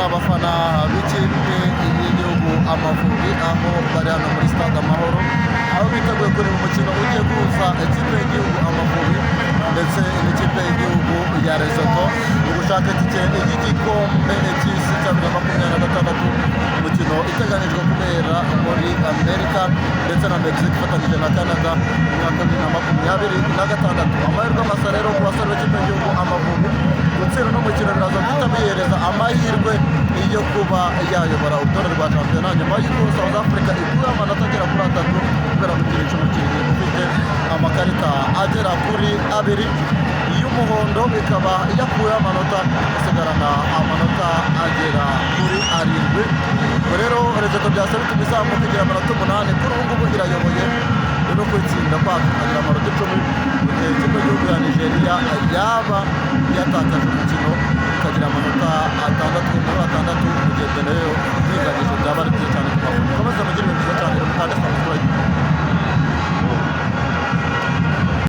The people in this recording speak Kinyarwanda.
n'abafana b'ikipe y'igihugu Amavubi aho bari hano muri stade Amahoro aho biteguye kureba umukino ugiye guhuza ikipe y'igihugu Amavubi ndetse n'ikipe y'igihugu ya Lesotho mu gushaka itike y'igikombe cy'isi cya 2026 umukino iteganijwe kubera muri Amerika ndetse na Mexique ifatanyije na Canada mu mwaka wa 2026. Amahirwe amasa rero ku basore b'ikipe y'igihugu Amavubi gutsinda n'umukino biraza kutabihereza amahirwe yo kuba yayobora urutonde rwa shampiyona nyuma y'uko South Africa ikuye amanota agera kuri 3 kubera gukina umukinnyi ufite amakarita agera kuri 2 y'umuhondo ikaba yakuye amanota asigarana amanota agera kuri 7. Rero Lesotho byasaba tubizamu kugira amanota 8 kuri ubu ngubu irayoboye no kwitsinda kwacu agira amanota 10 mu gihe ikipe y'igihugu ya Nigeria yaba yatakaje umukino ikagira amanota 6 mu gihe Benin